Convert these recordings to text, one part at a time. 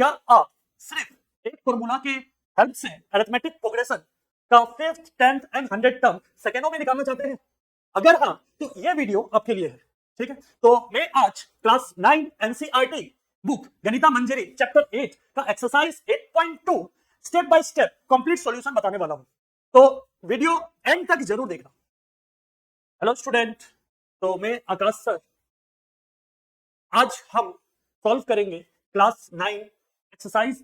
क्या आप सिर्फ एक फॉर्मूला की हेल्प से अरिथमेटिक प्रोग्रेशन का 5th, 10th and 100th term सेकेंडों में निकालना चाहते हैं? अगर हाँ तो ये वीडियो आपके लिए है। ठीक है, तो मैं आज क्लास 9 एनसीईआरटी बुक गणिता मंजरी चैप्टर 8 का exercise 8.2 step by step complete solution बताने वाला हूं, तो वीडियो एंड तक जरूर देखना। हेलो स्टूडेंट, तो मैं आकाश सर। आज हम सॉल्व करेंगे क्लास 9 एक्सरसाइज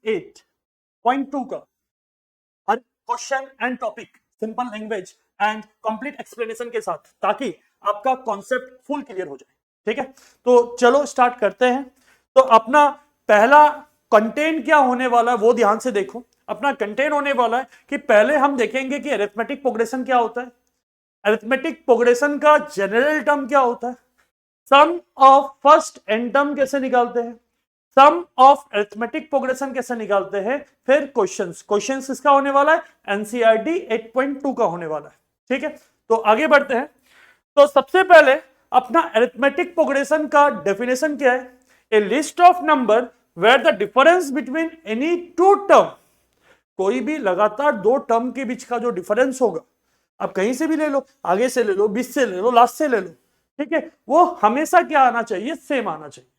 8.2 का हर question and topic simple language and complete explanation के साथ, ताकि आपका कॉन्सेप्ट फुल क्लियर हो जाए। ठीक है, तो चलो स्टार्ट करते हैं। तो अपना पहला कंटेंट क्या होने वाला है वो ध्यान से देखो। अपना कंटेंट होने वाला है कि पहले हम देखेंगे कि अरिथमेटिक प्रोग्रेशन क्या होता है, अरिथमेटिक प्रोग्रेशन का जनरल टर्म क्या होता है, sum of first N term कैसे निकालते हैं, सम ऑफ अरिथमेटिक प्रोग्रेशन कैसे निकालते हैं, फिर क्वेश्चंस किसका होने वाला है, एनसीईआरटी 8.2 का होने वाला है। ठीक है, तो आगे बढ़ते हैं। तो सबसे पहले अपना अरिथमेटिक प्रोग्रेशन का डेफिनेशन क्या है, a list of number where the difference between any two term, कोई भी लगातार दो टर्म के बीच का जो डिफरेंस होगा, आप कहीं से भी ले लो, आगे से ले लो, बीच से ले लो, लास्ट से ले लो, ठीक है, वो हमेशा क्या आना चाहिए, सेम आना चाहिए।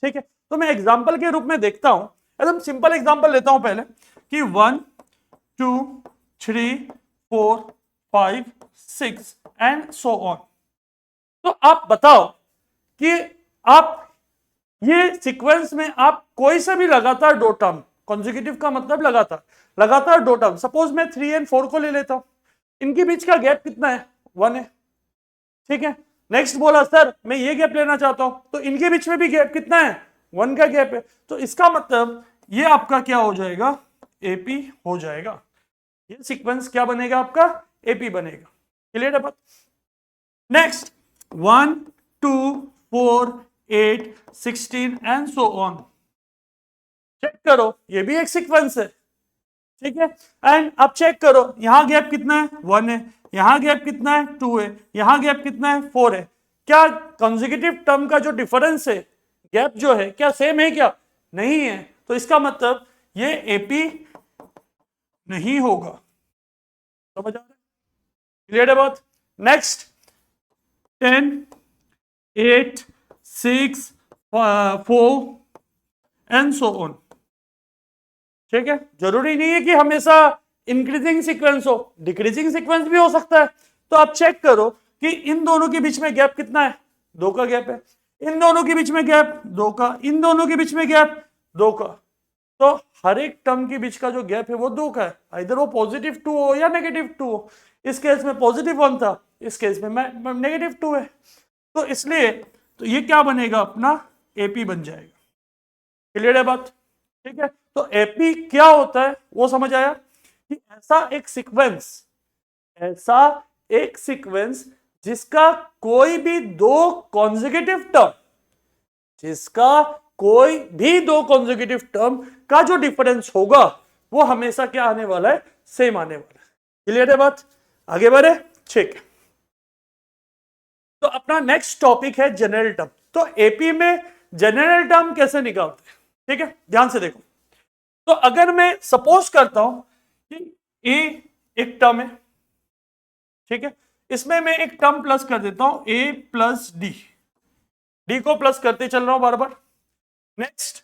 ठीक है, तो मैं एग्जांपल के रूप में देखता हूं, एकदम सिंपल एग्जांपल लेता हूं पहले कि 1 2 3 4 5 6 एंड सो ऑन। तो आप बताओ कि आप ये सीक्वेंस में आप कोई से भी लगातार दो टर्म, कॉन्जिक्यूटिव का मतलब लगातार दो टर्म, सपोज मैं 3 एंड 4 को ले लेता हूं, इनके बीच का गैप कितना है, 1 है। ठीक है, नेक्स्ट बोला सर मैं ये गैप लेना चाहता हूं, तो इनके बीच में भी गैप कितना है, 1 का गैप है। तो इसका मतलब ये आपका क्या हो जाएगा, एपी हो जाएगा। ये सीक्वेंस क्या बनेगा, आपका एपी बनेगा। क्लियर है बात? Next 1 2 4 8 16 and so on, check करो ये भी एक सीक्वेंस है। ठीक है, एंड अब चेक करो यहां गैप कितना है, 1 है, यहां गैप कितना है, 2 है, यहां गैप कितना है, 4 है। क्या कंसेक्यूटिव टर्म का जो डिफरेंस है, गैप जो है, क्या सेम है, क्या नहीं है? तो इसका मतलब ये एपी नहीं होगा। समझ आ रहा है? क्लियर है बात? Next 10 8 6 4 and so on. ठीक है, जरूरी नहीं है कि हमेशा इंक्रीजिंग सीक्वेंस हो, डिक्रीजिंग सीक्वेंस भी हो सकता है। तो आप चेक करो कि इन दोनों के बीच में गैप कितना है, 2 का गैप है, इन दोनों के बीच में गैप 2 का, इन दोनों के बीच में गैप 2 का। तो हर एक टर्म के बीच का जो गैप है वो 2 का है, इधर वो पॉजिटिव 2 हो या नेगेटिव 2 हो। इस केस में पॉजिटिव 1 था, इस केस में नेगेटिव 2 है। तो इसलिए तो ये क्या बनेगा, अपना एपी बन जाएगा। क्लियर है बात? ठीक है, तो एपी क्या होता है वो समझ आया कि ऐसा एक सीक्वेंस जिसका कोई भी दो कॉन्जिक्यूटिव टर्म का जो डिफरेंस होगा वो हमेशा क्या आने वाला है, सेम आने वाला है। क्लियर है बात? आगे बढ़े। ठीक है, तो अपना नेक्स्ट टॉपिक है जनरल टर्म। तो एपी में जनरल टर्म कैसे निकालते हैं, ठीक है, ध्यान से देखो। तो अगर मैं सपोज करता हूं कि ए एक टर्म है, ठीक है, इसमें मैं एक टर्म प्लस कर देता हूं, ए प्लस डी को प्लस करते चल रहा हूं बार बार। नेक्स्ट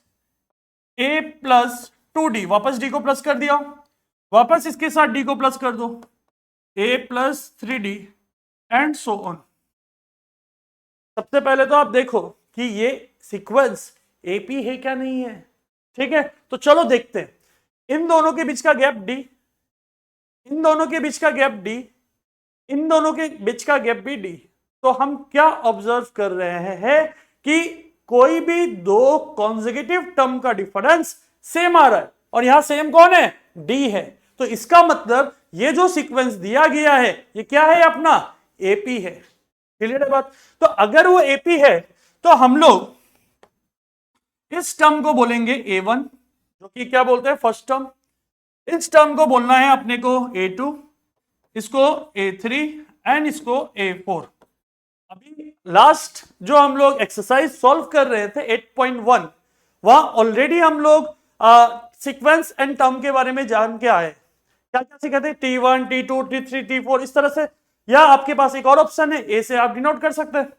ए प्लस 2d, वापस डी को प्लस कर दिया, वापस इसके साथ डी को प्लस कर दो, a plus 3d and so on. सबसे पहले तो आप देखो कि ये सीक्वेंस एपी है क्या नहीं है। ठीक है, तो चलो देखते हैं। इन दोनों के बीच का गैप डी, इन दोनों के बीच का गैप डी, इन दोनों के बीच का गैप भी डी। तो हम क्या ऑब्जर्व कर रहे हैं कि कोई भी दो कॉन्जिक्यूटिव टर्म का डिफरेंस सेम आ रहा है, और यहां सेम कौन है, डी है। तो इसका मतलब ये जो सीक्वेंस दिया गया है ये क्या है, अपना एपी है। क्लियर है बात? तो अगर वो एपी है तो हम लोग इस टर्म को बोलेंगे A1, जो कि क्या बोलते हैं, फर्स्ट टर्म। इस टर्म को बोलना है अपने को A2, इसको A3 एंड इसको A4। अभी लास्ट जो हम लोग एक्सरसाइज सॉल्व कर रहे थे 8.1, वहां ऑलरेडी हम लोग सीक्वेंस एंड टर्म के बारे में जान के आए। क्या क्या सीखे थे, T1 T2 T3 T4 इस तरह से, या आपके पास एक और ऑप्शन है ए से आप डिनोट कर सकते हैं।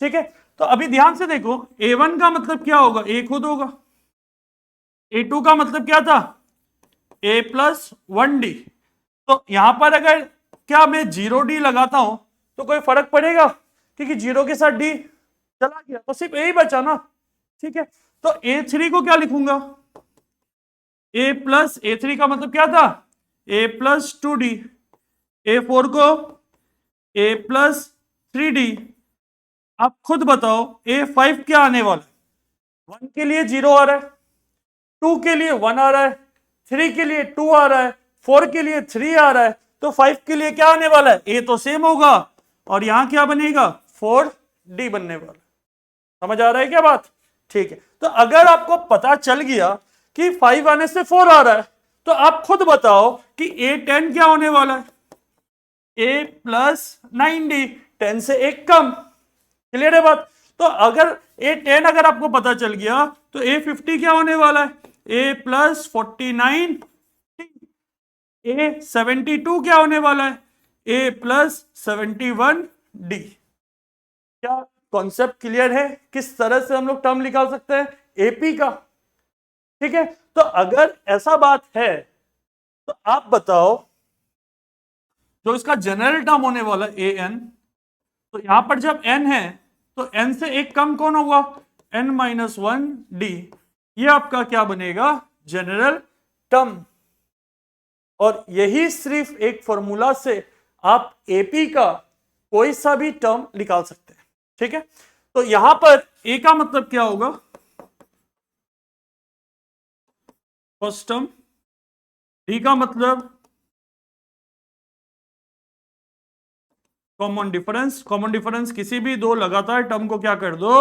ठीक है, तो अभी ध्यान से देखो, A1 का मतलब क्या होगा, ए खुद होगा, A2 का मतलब क्या था, A प्लस 1D। तो यहां पर अगर क्या मैं 0D लगाता हूं तो कोई फर्क पड़ेगा, क्योंकि 0 के साथ D चला गया तो सिर्फ ए ही बचा ना। ठीक है, तो A3 को क्या लिखूंगा, A प्लस A3 का मतलब क्या था, A प्लस 2D, A4 को A प्लस 3D। आप खुद बताओ A5 क्या आने वाला है, 1 के लिए 0 आ रहा है, 2 के लिए 1 आ रहा है, 3 के लिए 2 आ रहा है, 4 के लिए 3 आ रहा है, तो 5 के लिए क्या आने वाला है, ए तो सेम होगा और यहां क्या बनेगा, 4D बनने वाला। समझ आ रहा है क्या बात? ठीक है, तो अगर आपको पता चल गया कि 5 आने से 4 आ रहा है, तो आप खुद बताओ कि A10 क्या होने वाला है, A प्लस 9D, 10 से एक कम। क्लियर है बात? तो अगर A10 अगर आपको पता चल गया तो A50 क्या होने वाला है, A प्लस 49, A72 क्या होने वाला है, A प्लस 71D। क्या कॉन्सेप्ट क्लियर है, किस तरह से हम लोग टर्म निकाल सकते हैं एपी का? ठीक है, तो अगर ऐसा बात है तो आप बताओ, जो इसका जनरल टर्म होने वाला ए एन, तो यहां पर जब n है तो n से एक कम कौन होगा, n-1D। ये आपका क्या बनेगा, जनरल टर्म। और यही सिर्फ एक फॉर्मूला से आप एपी का कोई सा भी टर्म निकाल सकते हैं। ठीक है, तो यहां पर ए का मतलब क्या होगा, फर्स्ट टर्म, डी का मतलब कॉमन डिफरेंस। कॉमन डिफरेंस किसी भी दो लगातार टर्म को क्या कर दो,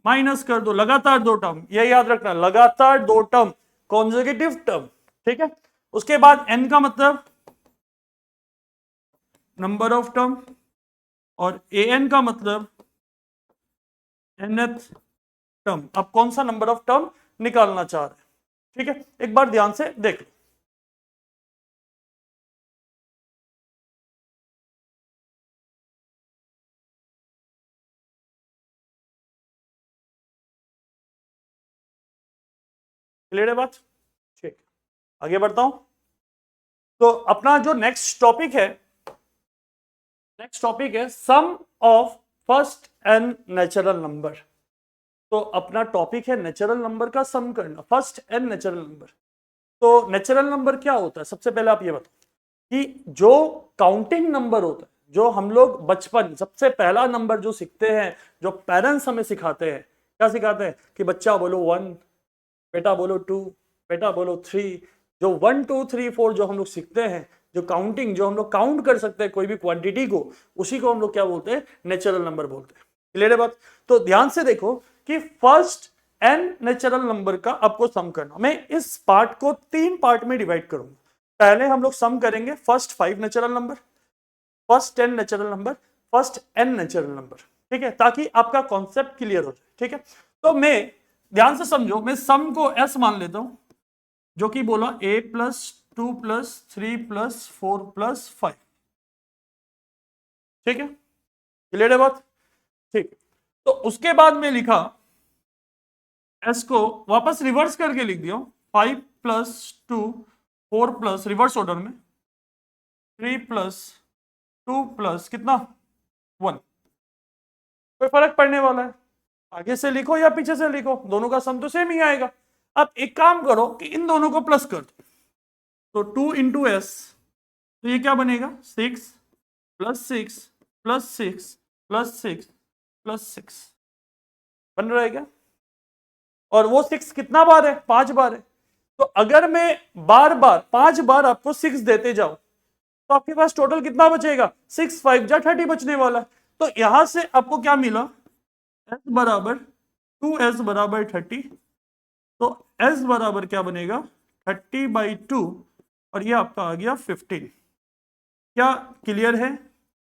माइनस कर दो। लगातार दो टर्म, ये याद रखना, लगातार दो टर्म, कॉन्जिक्यूटिव टर्म। ठीक है, उसके बाद एन का मतलब नंबर ऑफ टर्म, और ए एन का मतलब nth टर्म। अब कौन सा नंबर ऑफ टर्म निकालना चाह रहे हैं? ठीक है, एक बार ध्यान से देख लो। क्लियर है बात? ठीक, आगे बढ़ता हूं। तो अपना जो नेक्स्ट टॉपिक है, नेक्स्ट टॉपिक है sum of first n natural number. तो अपना टॉपिक है नेचुरल नंबर का सम करना, फर्स्ट एन नेचुरल नंबर। तो नेचुरल नंबर क्या होता है, सबसे पहले आप ये बताओ कि जो काउंटिंग नंबर होता है, जो हम लोग बचपन सबसे पहला नंबर जो सीखते हैं, जो पेरेंट्स हमें सिखाते हैं, क्या सिखाते हैं कि बच्चा बोलो 1, बेटा बोलो 2, बेटा बोलो 3। जो 1 2 3 4 जो हम लोग सीखते हैं, जो काउंटिंग, जो हम लोग काउंट कर सकते हैं कोई भी क्वांटिटी को, उसी को हम लोग क्या बोलते हैं, नेचुरल नंबर बोलते हैं। क्लियर है बात? तो ध्यान से देखो कि फर्स्ट एन नेचुरल नंबर का आपको सम करना। मैं इस पार्ट को 3 पार्ट में डिवाइड करूंगा। पहले हम लोग सम करेंगे first 5 natural number, first 10 natural number, first n natural number. ठीक है, ताकि आपका कॉन्सेप्ट क्लियर हो जाए। ठीक है, तो मैं, ध्यान से समझो, मैं सम को एस मान लेता हूं, जो कि बोला a plus 2 plus 3 plus 4 plus 5। ठीक है, क्लियर है बात? ठीक, तो उसके बाद में लिखा, एस को वापस रिवर्स करके लिख दिया, 5 प्लस 2 4 प्लस, रिवर्स ऑर्डर में 3 प्लस 2 प्लस कितना 1। कोई फर्क पड़ने वाला है, आगे से लिखो या पीछे से लिखो, दोनों का सम तो सेम ही आएगा। अब एक काम करो कि इन दोनों को प्लस कर दो, तो 2 इंटू एस, तो ये क्या बनेगा, 6 प्लस 6 प्लस 6 प्लस 6 प्लस 6 बन रहा है क्या? और वो 6 कितना बार है, 5 बार है। तो अगर मैं बार बार 5 बार आपको 6 देते जाऊं तो आपके पास टोटल कितना बचेगा, 6 5 जा 30 बचने वाला है। तो यहां से आपको क्या मिला, एस बराबर 2s बराबर 30। तो s बराबर क्या बनेगा, 30/2, और ये आपका आ गया 15। क्या क्लियर है?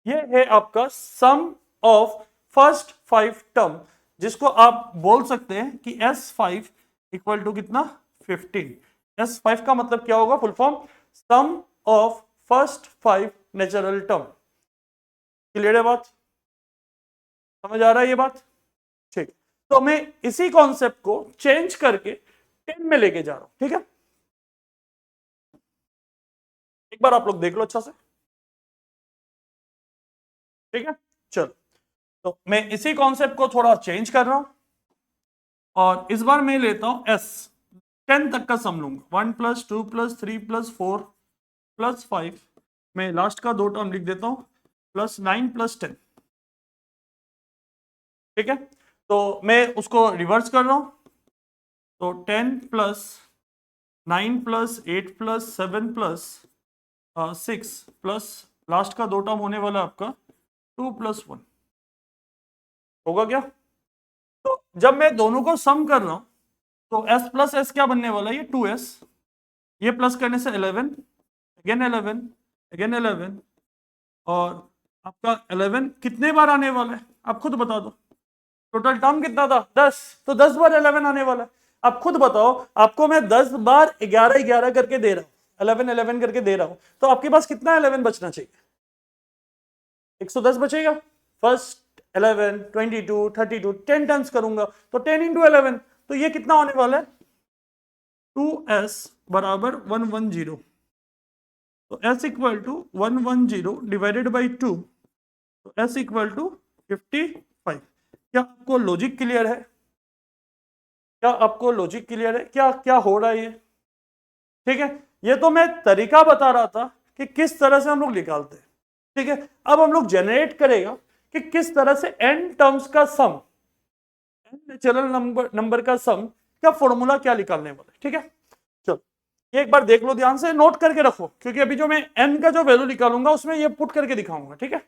ये है आपका सम ऑफ फर्स्ट 5 टर्म, जिसको आप बोल सकते हैं कि S5 इक्वल टू कितना 15। S5 का मतलब क्या होगा, full form sum of first 5 natural term. Clear है बात, समझ आ रहा है ये बात? ठीक, तो मैं इसी कॉन्सेप्ट को चेंज करके 10 में लेके जा रहा हूं, ठीक है? एक बार आप लोग देख लो अच्छा से, ठीक है? चलो, तो मैं इसी कॉन्सेप्ट को थोड़ा चेंज कर रहा हूं और इस बार मैं लेता हूं एस 10 तक का सम लूंगा, 1 प्लस 2 प्लस 3 प्लस 4 प्लस 5, मैं लास्ट का 2 टर्म लिख देता हूं, प्लस 9 प्लस 10, ठीक है? तो मैं उसको रिवर्स कर रहा हूं, तो 10 plus 9 plus 8 plus 7 plus 6 plus last का 2 टर्म होने वाला आपका 2 प्लस 1, होगा क्या? तो जब मैं दोनों को सम कर रहा हूं तो s प्लस एस क्या बनने वाला है, ये 2s, ये प्लस करने से 11, अगेन 11, अगेन 11, और आपका 11 कितने बार आने वाला है आप खुद बता दो, टोटल टर्म कितना था 10, तो 10 बार 11 आने वाला है। आप खुद बताओ, आपको मैं 10 बार 11 11 करके दे रहा हूं, 11 11 करके दे रहा हूं, तो आपके पास कितना 11 बचना चाहिए? 110 बचेगा। फर्स्ट 11, 22, 32, 10 टर्म्स करूंगा तो 10 इंटू 11, तो ये कितना होने वाला है 2s बराबर 110, तो s equal to 110 divided by 2, तो s इक्वल टू 55। क्या आपको लॉजिक क्लियर है? क्या आपको लॉजिक क्लियर है, क्या क्या हो रहा है ये? ठीक है, ये तो मैं तरीका बता रहा था कि किस तरह से हम लोग निकालते हैं, ठीक है? अब हम लोग जनरेट करेगा कि किस तरह से n टर्म्स का सम, n नेचुरल नंबर का सम का फॉर्मूला क्या निकालने वाला है, ठीक है? चलो, ये एक बार देख लो, ध्यान से नोट करके रखो, क्योंकि अभी जो मैं n का जो वैल्यू निकालूंगा उसमें ये पुट करके दिखाऊंगा, ठीक है?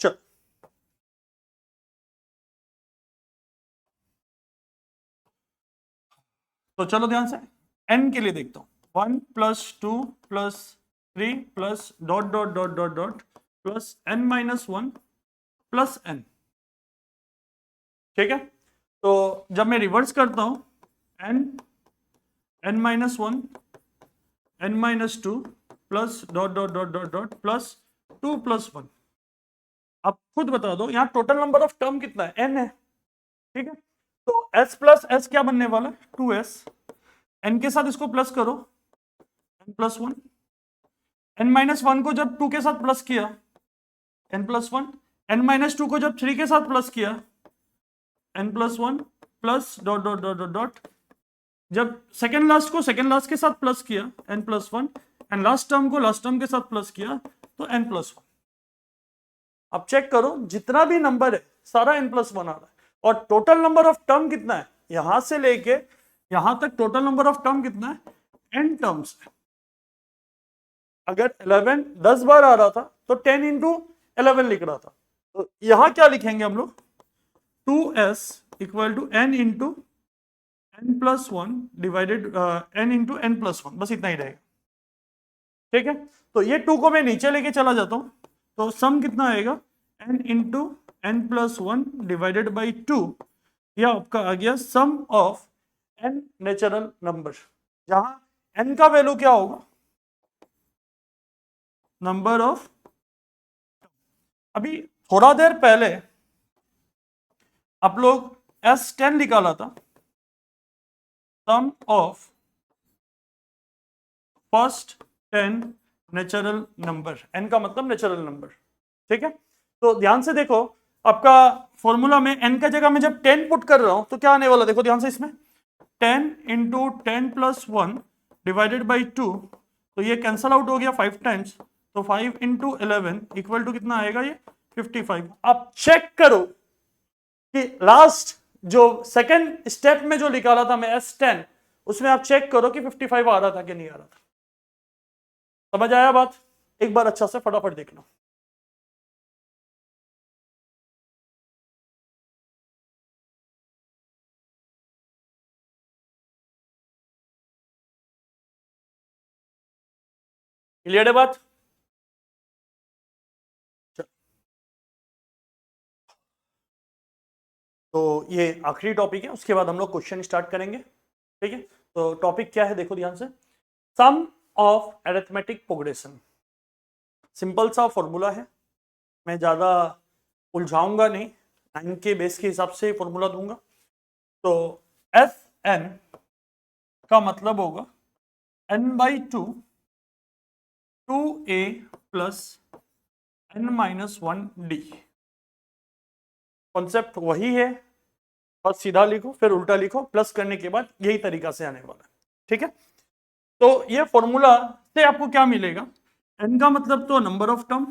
चलो, तो चलो ध्यान से n के लिए देखता हूं, 1 plus 2 plus 3 plus dot dot dot dot dot plus n minus 1 plus n, ठीक है? तो जब मैं रिवर्स करता हूं, n n minus 1 n minus 2 plus dot dot dot dot dot plus 2 plus 1, आप खुद बता दो यहां टोटल नंबर ऑफ टर्म कितना है, n है, ठीक है? तो s प्लस एस क्या बनने वाला है 2s, n के साथ इसको प्लस करो, n प्लस 1, n माइनस 1 को जब 2 के साथ प्लस किया n प्लस 1, n माइनस 2 को जब 3 के साथ प्लस किया n plus 1 plus dot dot dot dot dot, जब सेकेंड लास्ट को सेकेंड लास्ट के साथ प्लस किया n plus 1, and last term को लास्ट टर्म के साथ प्लस किया तो n प्लस 1। अब चेक करो, जितना भी नंबर है सारा n प्लस 1 आ रहा है, और टोटल नंबर ऑफ टर्म कितना है यहां से लेके यहां तक, टोटल नंबर ऑफ टर्म कितना है n टर्म्स है। अगर 11 10 बार आ रहा था तो 10 इंटू 11 लिख रहा था, तो यहां क्या लिखेंगे हम लोग, 2s equal to n into n plus 1 divided n into n plus 1, बस इतना ही रहेगा, ठीक है? तो ये 2 को मैं नीचे लेके चला जाता हूं, तो सम कितना आएगा n into n plus 1 divided by 2, यह आपका आ गया सम ऑफ n नेचुरल नंबर, जहां n का वैल्यू क्या होगा, नंबर ऑफ, अभी थोड़ा देर पहले आप लोग S10 निकाला था, sum of first 10 natural number, n का मतलब नेचुरल नंबर, ठीक है? तो ध्यान से देखो, आपका फॉर्मूला में n का जगह में जब 10 पुट कर रहा हूं तो क्या आने वाला, देखो ध्यान से, इसमें 10 इंटू 10 प्लस 1 डिवाइडेड बाई 2, तो ये कैंसल आउट हो गया 5 टाइम्स, तो 5 इंटू 11 इक्वल टू कितना आएगा, ये 55। आप चेक करो कि लास्ट जो सेकंड स्टेप में जो निकाला था मैं S10, उसमें आप चेक करो कि 55 आ रहा था कि नहीं आ रहा था। समझ आया बात? एक बार अच्छा से फटाफट देख लो। क्लियर है बात? तो ये आखिरी टॉपिक है, उसके बाद हम लोग क्वेश्चन स्टार्ट करेंगे। ठीक है, तो टॉपिक क्या है देखो ध्यान से, सम ऑफ अरिथमेटिक प्रोग्रेशन। सिंपल सा फॉर्मूला है, मैं ज्यादा उलझाऊंगा नहीं, 9 के बेस के हिसाब से फॉर्मूला दूंगा। तो एफ एन का मतलब होगा n/2 2a plus n-1d। Concept वही है, बस सीधा लिखो फिर उल्टा लिखो, प्लस करने के बाद यही तरीका से आने वाला है। ठीक है, तो ये फॉर्मूला से आपको क्या मिलेगा, n का मतलब तो नंबर ऑफ टर्म,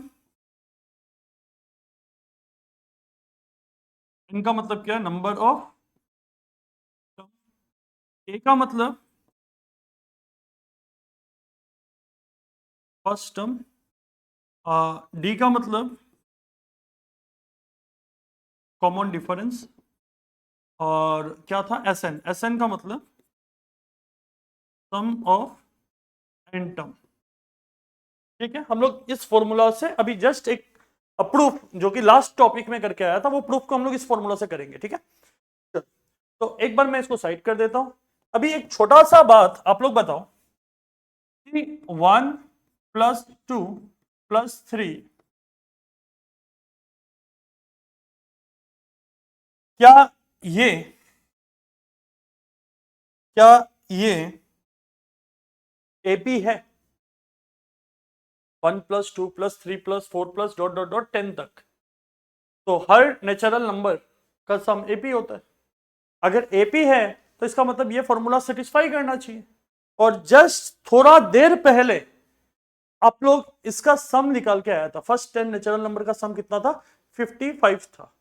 n का मतलब क्या है, नंबर ऑफ टर्म, a का मतलब फर्स्ट टर्म, d का मतलब कॉमन डिफरेंस, और क्या था एस एन का मतलब सम ऑफ एन टर्म। ठीक है, हम लोग इस फॉर्मूला से अभी जस्ट एक प्रूफ जो कि लास्ट टॉपिक में करके आया था, वो प्रूफ को हम लोग इस फॉर्मूला से करेंगे। ठीक है, तो एक बार मैं इसको साइड कर देता हूं। अभी एक छोटा सा बात आप लोग बताओ कि 1 + 2 + 3 क्या ये क्या ये एपी है? 1 + 2 + 3 + 4 + डॉट डॉट डॉट 10 तक, तो हर नेचुरल नंबर का सम एपी होता है। अगर एपी है तो इसका मतलब ये फॉर्मूला सेटिस्फाई करना चाहिए। और जस्ट थोड़ा देर पहले आप लोग इसका सम निकाल के आया था, फर्स्ट 10 नेचुरल नंबर का सम कितना था, 55 था।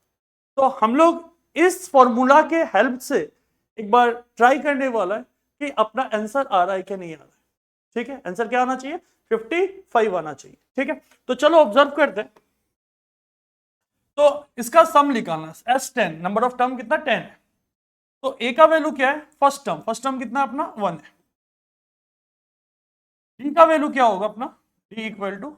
तो हम लोग इस फॉर्मूला के हेल्प से एक बार ट्राई करने वाला है कि अपना आंसर आ रहा है कि नहीं आ रहा है। ठीक है, आंसर क्या आना चाहिए, 55 आना चाहिए। ठीक है, तो चलो ऑब्जर्व करते हैं। तो इसका सम निकालना है, S10 नंबर ऑफ टर्म कितना 10 है, तो ए का वैल्यू क्या है, फर्स्ट टर्म कितना अपना 1 है। डी का वैल्यू क्या होगा अपना, d equal to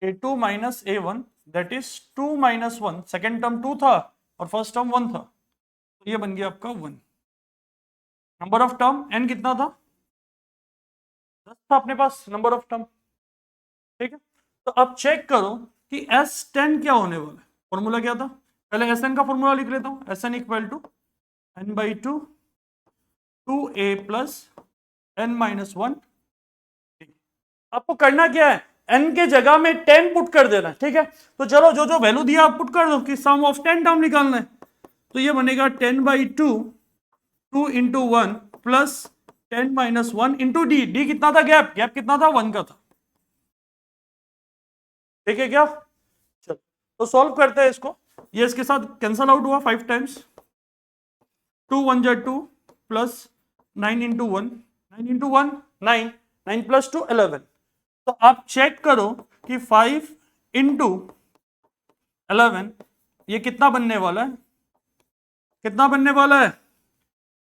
A2 - A1, that is 2 - 1, second term 2 था और फर्स्ट टर्म 1 था, तो ये बन गया आपका 1। नंबर ऑफ टर्म n कितना था, 10 था अपने पास नंबर ऑफ टर्म। ठीक है, तो अब चेक करो कि S10 क्या होने वाला है। फॉर्मूला क्या था, पहले Sn का फॉर्मूला लिख लेता हूं, Sn equal to n/2 2a plus n-1। आपको करना क्या है, n के जगह में 10 पुट कर देना। ठीक है, तो चलो जो जो वैल्यू दिया आप पुट कर दो कि सम ऑफ 10 टर्म निकालना है, तो ये बनेगा 10/2 2 × 1 प्लस 10-1 इंटू डी। डी कितना था, गैप कितना था, 1 का था। ठीक है क्या, चलो तो सॉल्व करते हैं इसको। ये इसके साथ कैंसल आउट हुआ 5 टाइम्स, 2 × 1 = 2 प्लस 9 × 1 9 × 1 9 9 + 2 11। तो आप चेक करो कि 5 × 11 ये कितना बनने वाला है, कितना बनने वाला है,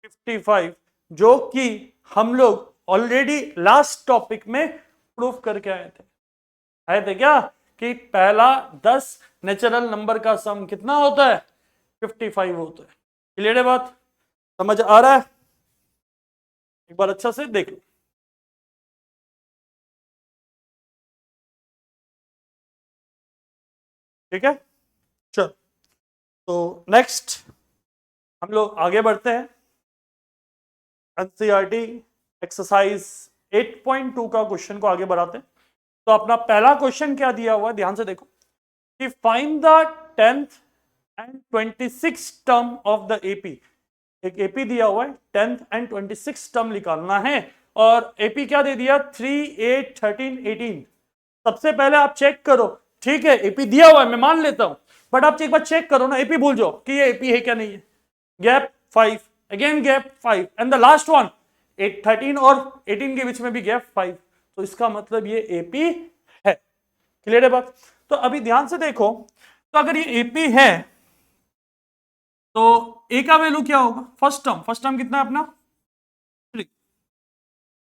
55, जो कि हम लोग ऑलरेडी लास्ट टॉपिक में प्रूफ करके आए थे क्या, कि पहला 10 नेचुरल नंबर का सम कितना होता है, 55 होता है। क्लियर है बात, समझ आ रहा है, एक बार अच्छा से देख लो। ठीक है, चल तो नेक्स्ट हम लोग आगे बढ़ते हैं। एनसीईआरटी एक्सरसाइज 8.2 का क्वेश्चन को आगे बढ़ाते हैं। तो अपना पहला क्वेश्चन क्या दिया हुआ है, ध्यान से देखो कि find the 10th and 26th term of the AP. एक एपी दिया हुआ है, 10th and 26th टर्म निकालना है, और एपी क्या दे दिया, 3 8 13 18। सबसे पहले आप चेक करो, ठीक है एपी दिया हुआ है मैं मान लेता हूं, बट आप एक बार चेक करो ना, एपी भूल जाओ कि ये एपी है क्या नहीं है। Gap 5, again gap 5, and the last one 13 और 18 के बीच में भी गैप 5, तो इसका मतलब ये एपी है। क्लियर है बात, तो अभी ध्यान से देखो, तो अगर ये एपी है तो ए का वैल्यू क्या होगा, फर्स्ट टर्म कितना है अपना 3।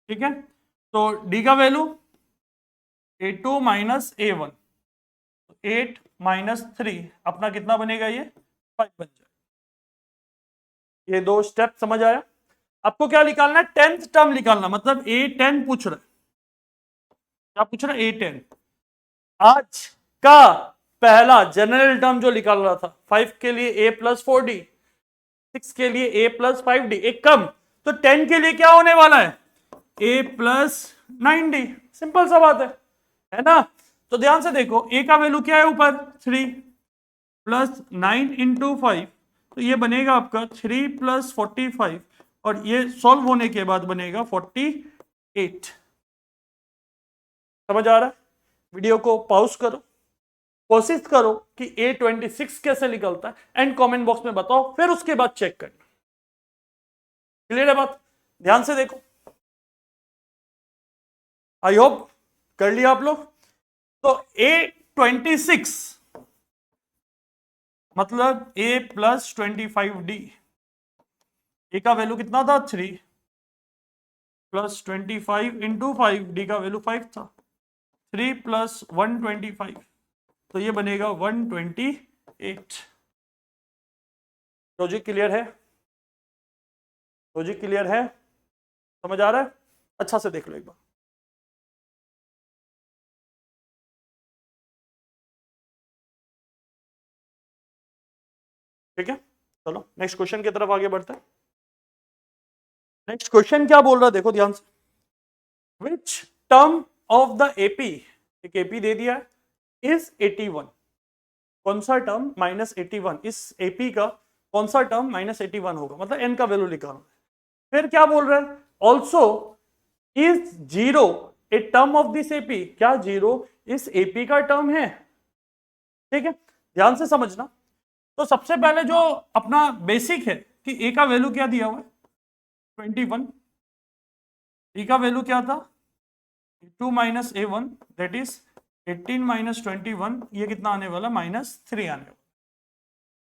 ठीक है, तो डी का वैल्यू A2 - A1, 8 - 3 अपना कितना बनेगा, ये 5 बन जाएगा। ये 2 स्टेप समझ आया। आपको क्या निकालना है, 10th टर्म निकालना, मतलब A10 पूछ रहा है। क्या पूछ रहा है, A10। आज का पहला जनरल टर्म जो निकाल रहा था, 5 के लिए A+4D, 6 के लिए A+5D, एक कम, तो 10 के लिए क्या होने वाला है, A+9D। सिंपल सा बात है ना। तो ध्यान से देखो, A का वैल्यू क्या है ऊपर, 3 प्लस 9 इंटू 5, तो ये बनेगा आपका 3 + 45, और ये सॉल्व होने के बाद बनेगा 48। समझ आ रहा है। वीडियो को पॉज करो, कोशिश करो कि A26 कैसे निकलता है, एंड कमेंट बॉक्स में बताओ, फिर उसके बाद चेक करना। क्लियर है बात, ध्यान से देखो। आई होप कर लिया आप लोग। तो A26 मतलब A+25D, ए का वैल्यू कितना था, 3 + 25 इंटू 5, डी का वैल्यू 5 था, 3 + 125, तो ये बनेगा 128। लॉजिक क्लियर है, लॉजिक क्लियर है, समझ आ रहा है। अच्छा से देख लो एक बार। ठीक है, चलो नेक्स्ट क्वेश्चन की तरफ आगे बढ़ते हैं। नेक्स्ट क्वेश्चन क्या बोल रहा है, देखो ध्यान से। Which term of the AP, एक एपी दे दिया है, इज 81। कौन सा टर्म -81, इस एपी का कौन सा टर्म -81 होगा, मतलब एन का वैल्यू निकालना। फिर क्या बोल रहा है, also is 0 a term of this AP, क्या 0 इस एपी का टर्म है। ठीक है, ध्यान से समझना। तो सबसे पहले जो अपना बेसिक है कि ए का वैल्यू क्या दिया हुआ है, 21, ए का वैल्यू क्या था, 2 - A1, दैट इज 18 - 21, ये कितना आने वाला, -3 आने वाला।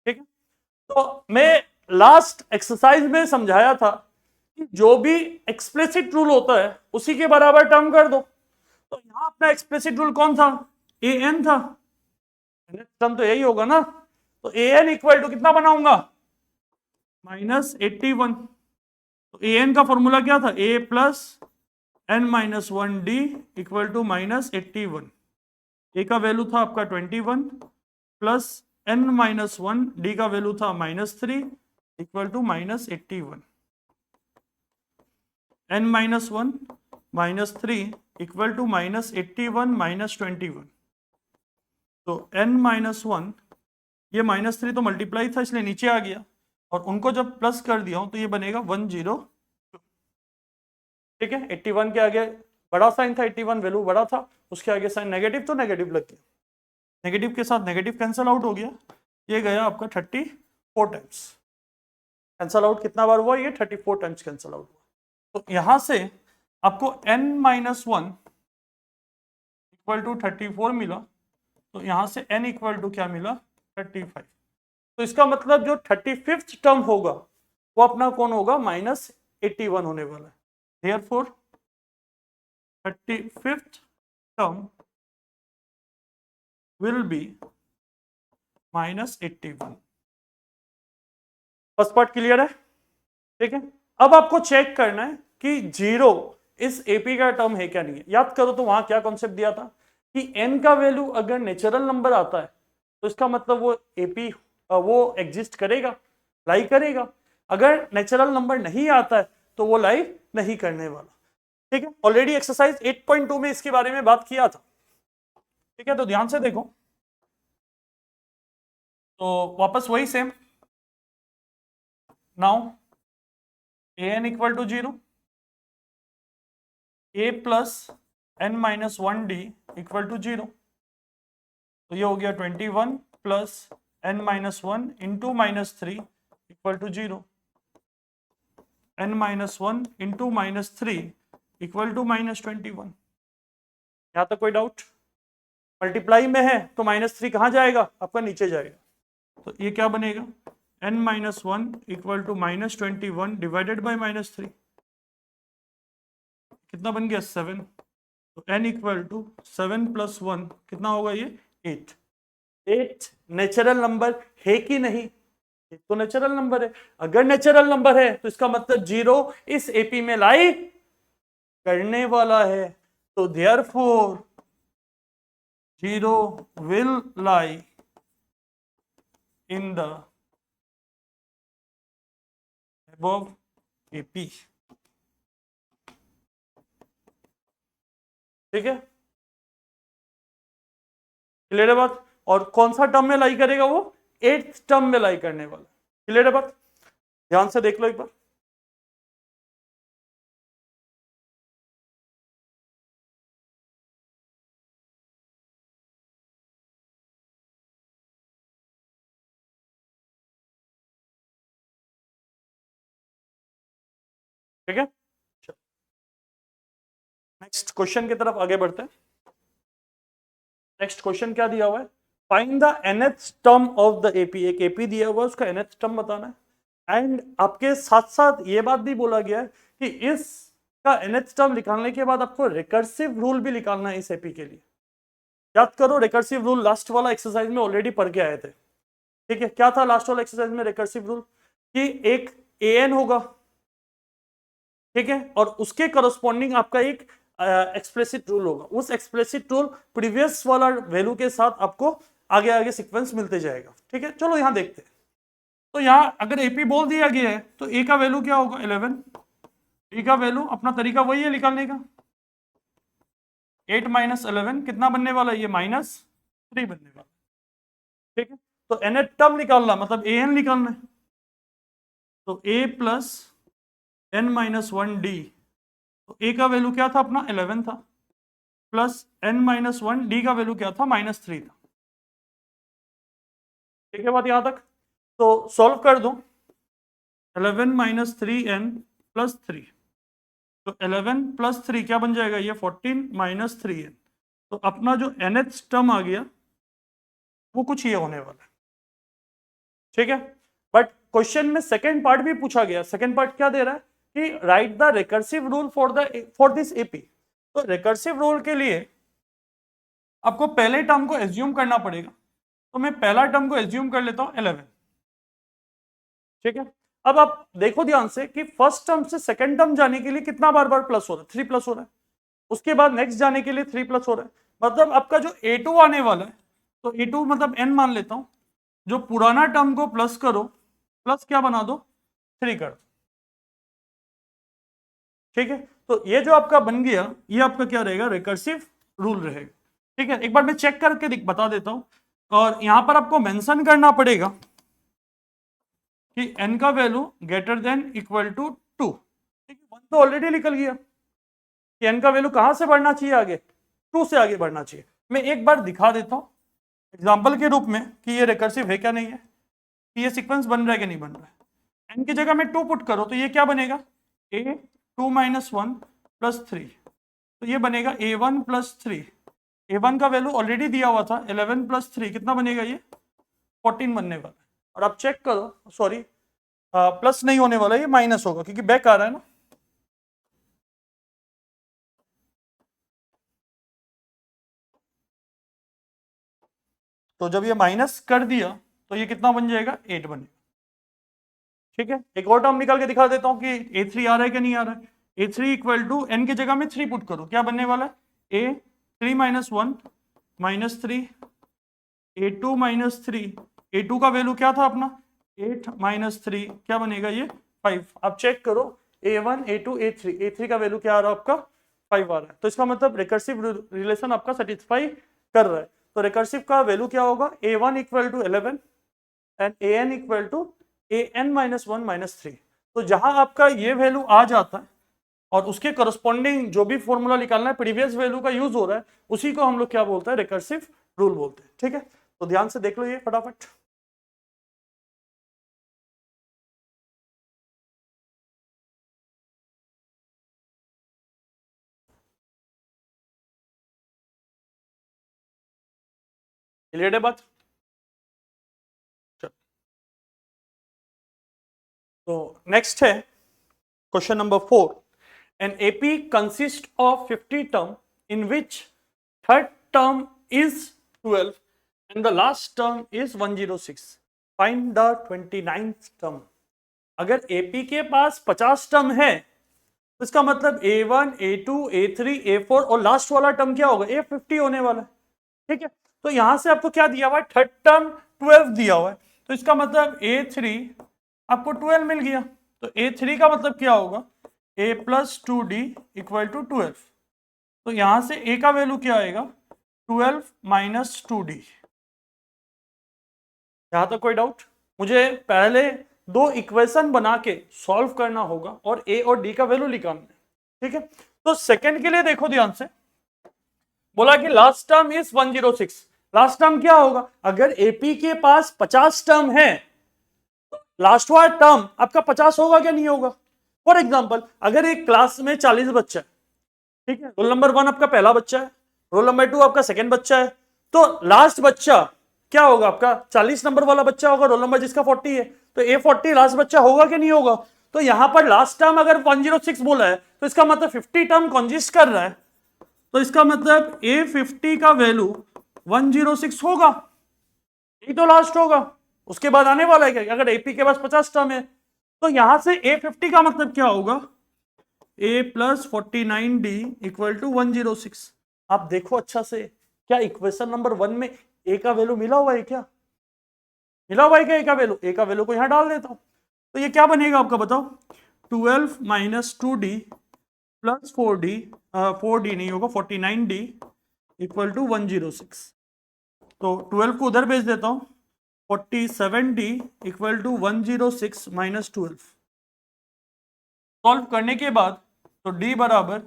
ठीक है, तो मैं लास्ट एक्सरसाइज में समझाया था कि जो भी एक्सप्लिसिट रूल होता है उसी के बराबर टर्म कर दो। तो यहां अपना एक्सप्लिसिट रूल कौन था, an था, टर्म तो यही होगा ना। तो an इक्वल टू कितना बनाऊंगा, -81। तो an का फॉर्मूला क्या था, a + n-1d इक्वल टू -81। ए का वैल्यू था आपका 21 प्लस n-1, डी का वैल्यू था -3 equal to -81। n-1 -3 equal to -81 - 21। तो n-1, ये -3 तो मल्टीप्लाई था इसलिए नीचे आ गया, और उनको जब प्लस कर दिया हूं तो ये बनेगा 102। ठीक है, 81 के आगे बड़ा साइन था, 81 वैल्यू बड़ा था, उसके आगे साइन नेगेटिव, तो नेगेटिव लग गया, नेगेटिव के साथ नेगेटिव कैंसिल आउट हो गया, ये गया आपका 34 टाइम्स कैंसिल आउट। कितना बार हुआ, ये 34 टाइम्स कैंसिल आउट हुआ। तो यहां से आपको n-1 इक्वल टू 34 मिला, तो यहां से n इक्वल टू क्या मिला, 35। तो इसका मतलब जो 35th टर्म होगा वो अपना कौन होगा, -81 होने वाला है। Therefore 35th term will be -81। First part clear है। ठीक है, अब आपको चेक करना है कि 0 इस एपी का टर्म है क्या नहीं है। याद करो तो वहां क्या कॉन्सेप्ट दिया था कि n का वैल्यू अगर नेचुरल नंबर आता है तो इसका मतलब वो एपी वो एग्जिस्ट करेगा, लाई करेगा। अगर नेचुरल नंबर नहीं आता है तो वो लाई नहीं करने वाला। ठीक है, ऑलरेडी एक्सरसाइज 8.2 में इसके बारे में बात किया था। ठीक है, तो ध्यान से देखो, तो वापस वही same. Now an equal to 0, a + n-1d equal to 0, तो ये हो गया 21 plus n-1 into -3 equal to 0, n-1 into -3 equal to -21। यहां तक कोई डाउट? मल्टीप्लाई में है तो -3 कहां जाएगा, आपका नीचे जाएगा, तो ये क्या बनेगा, n-1 equal to -21 divided by -3, कितना बन गया, 7। तो n इक्वल टू 7 + 1 कितना होगा, ये 8। 8 नेचुरल नंबर है कि नहीं, तो नेचुरल नंबर है। अगर नेचुरल नंबर है तो इसका मतलब जीरो इस एपी में लाई करने वाला है, तो therefore zero will lie in the above AP. ठीक है, क्लियर है बात। और कौन सा टर्म में लाई करेगा वो, 8th टर्म में लाई करने वाला। क्लियर है बात, ध्यान से देख लो एक बार। ठीक है, नेक्स्ट क्वेश्चन की तरफ आगे बढ़ते हैं। नेक्स्ट क्वेश्चन क्या दिया हुआ है, find the nth term of the AP. एक एपी दिया हुआ है, उसका nth टर्म बताना है। एंड आपके साथ साथ ये बात भी बोला गया है कि इसका nth टर्म निकालने के बाद आपको रिकर्सिव रूल भी निकालना है इस एपी के लिए। याद करो, रिकर्सिव रूल लास्ट वाला एक्सरसाइज में ऑलरेडी पढ़ के आए थे। ठीक है, क्या था लास्ट वाला एक्सरसाइज में रिकर्सिव रूल, कि एक an होगा, ठीक है, और उसके करस्पॉन्डिंग आपका एक एक्सप्लिसिट रूल होगा। उस एक्सप्लिसिट रूल प्रीवियस वाला वैल्यू के साथ आपको आगे आगे सीक्वेंस मिलते जाएगा। ठीक है, चलो यहां देखते हैं। तो यहां अगर एपी बोल दिया गया है तो ए का वैल्यू क्या होगा 11, बी का वैल्यू अपना तरीका वही है निकालने का, 8 माइनस 11 कितना बनने वाला है, ये -3 बनने वाला। ठीक है, तो एन टर्म निकालना मतलब ए एन निकालना है, तो ए प्लस एन माइनस 1 डी। तो ए का वैल्यू क्या था अपना 11 था, प्लस एन माइनस 1, डी का वैल्यू क्या था -3 था। ठीक है बात यहां तक। तो सॉल्व कर दो, 11 माइनस 3n प्लस 3, तो 11 प्लस 3 क्या बन जाएगा, ये 14 माइनस 3n। तो अपना जो nth टर्म आ गया वो कुछ ये होने वाला है। ठीक है, बट क्वेश्चन में सेकेंड पार्ट भी पूछा गया। सेकेंड पार्ट क्या दे रहा है कि right the recursive rule for this AP. तो रिकर्सिव रूल के लिए आपको पहले टर्म को एज्यूम करना पड़ेगा, तो मैं पहला टर्म को एज्यूम कर लेता हूं 11। ठीक है, अब आप देखो ध्यान से कि फर्स्ट टर्म से सेकंड टर्म जाने के लिए कितना बार बार प्लस हो रहा है, 3 प्लस हो रहा है। उसके बाद नेक्स्ट जाने के लिए 3 प्लस हो रहा है। मतलब आपका जो a2 आने वाला है, तो a2 मतलब n मान लेता हूं, जो पुराना टर्म को प्लस करो, प्लस क्या बना दो 3 कर दो। ठीक है, तो ये जो आपका बन गया, ये आपका क्या रहेगा, रिकर्सिव रूल रहेगा। ठीक है, एक बार मैं चेक करके बता देता हूं, और यहां पर आपको मेंशन करना पड़ेगा कि n का value greater than equal to 2। ठीक है, 1 तो ऑलरेडी निकल गया कि n का वैल्यू कहां से बढ़ना चाहिए, आगे 2 से आगे बढ़ना चाहिए। मैं एक बार दिखा देता हूं एग्जाम्पल के रूप में कि ये रिकर्सिव है क्या नहीं है, कि ये सीक्वेंस बन रहा है कि नहीं बन रहा है। n की जगह में 2 पुट करो तो ये क्या बनेगा, a2 माइनस 1 प्लस 3, तो ये बनेगा a1 प्लस 3। a1 का वैल्यू ऑलरेडी दिया हुआ था, 11 प्लस 3 कितना बनेगा, ये 14 बनने वाला है। और आप चेक करो, सॉरी प्लस नहीं होने वाला, ये माइनस होगा क्योंकि बैक आ रहा है ना। तो जब ये माइनस कर दिया तो ये कितना बन जाएगा, 8 बनेगा। ठीक है, एक और टर्म निकाल के दिखा देता हूं कि a3 आ रहा है कि नहीं आ रहा है। a3 इक्वल टू n की जगह में 3 पुट करो, क्या बनने वाला है, a3 minus 1 minus 3, a2 minus 3, a2 का वैल्यू क्या था अपना 8 माइनस 3 क्या बनेगा, ये 5। आप चेक करो a1 a2 a3, a3 का वैल्यू क्या आ रहा है आपका 5 आ रहा है। तो इसका मतलब रिकर्सिव रिलेशन आपका सेटिस्फाई कर रहा है। तो रिकर्सिव का वैल्यू क्या होगा, a1 equal to 11 and an equal to an minus 1 minus 3। तो जहां आपका ये वैल्यू आ जाता है और उसके करस्पॉन्डिंग जो भी फॉर्मूला निकालना है प्रीवियस वैल्यू का यूज हो रहा है, उसी को हम लोग क्या बोलते हैं, रिकर्सिव रूल बोलते हैं। ठीक है, तो ध्यान से देख लो ये फटाफट। क्लियर है बात। तो नेक्स्ट है question number 4। An AP consist of 50 term in which third term is 12 and the last term is 106। Find the 29th term. अगर एपी के पास 50 टर्म है तो इसका मतलब A1, A2, A3, A4 और लास्ट वाला टर्म क्या होगा, A50 होने वाला है। ठीक है, तो यहां से आपको क्या दिया हुआ है, थर्ड टर्म 12 दिया हुआ है, तो इसका मतलब A3 आपको 12 मिल गया। तो A3 का मतलब क्या होगा, A plus 2D equal to 12। तो यहां से A का वैल्यू क्या आएगा, 12 माइनस 2D। यहां तक कोई डाउट? मुझे पहले दो इक्वेशन बना के सॉल्व करना होगा और A और D का वैल्यू निकालना है। ठीक है, तो सेकंड के लिए देखो ध्यान से, बोला कि last term is 106। Last term क्या होगा, अगर एपी के पास 50 टर्म है, लास्ट वाला टर्म आपका 50 होगा क्या, नहीं होगा। फॉर एग्जांपल अगर एक क्लास में 40 बच्चा है, ठीक है, रोल नंबर 1 आपका पहला बच्चा है, रोल नंबर 2 आपका सेकंड बच्चा है, तो लास्ट बच्चा क्या होगा, आपका 40 नंबर वाला बच्चा होगा, रोल नंबर जिसका 40 है, तो A40 लास्ट बच्चा होगा कि नहीं होगा। तो यहां पर लास्ट टर्म अगर 106 बोला है तो इसका मतलब 50 टर्म कंजिस्ट कर रहा है, तो इसका मतलब A50 का वैल्यू 106 होगा, यही तो लास्ट होगा। उसके बाद आने वाला है क्या, अगर एपी के पास 50 टर्म है, तो यहां से A50 का मतलब क्या होगा, A plus 49D equal to 106। आप देखो अच्छा से, क्या इक्वेशन नंबर 1 में A का वैल्यू मिला हुआ है क्या, मिला हुआ है क्या A का वैल्यू, A का वैल्यू को यहां डाल देता हूं, तो ये क्या बनेगा आपका बताओ, 12 minus 2D plus 4D, 4D नहीं होगा 49D इक्वल टू 106। तो 12 को उधर भेज देता हूं, 47D equal to 106 minus 12। Solve करने के बाद तो D बराबर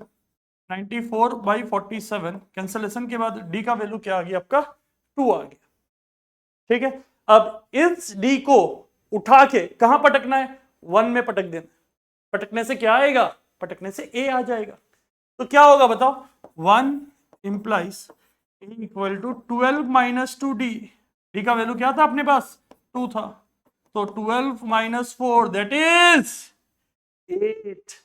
94/47, कैंसलेशन के बाद D का वैल्यू क्या आ गया आपका, 2 आ गया। ठीक है, अब इस D को उठा के कहां पटकना है, 1 में पटक देना, पटकने से क्या आएगा, पटकने से A आ जाएगा। तो क्या होगा बताओ, 1 implies A equal to 12 minus 2D। D का वैल्यू क्या था अपने पास, 2 था, तो 12 माइनस 4 दैट इज 8।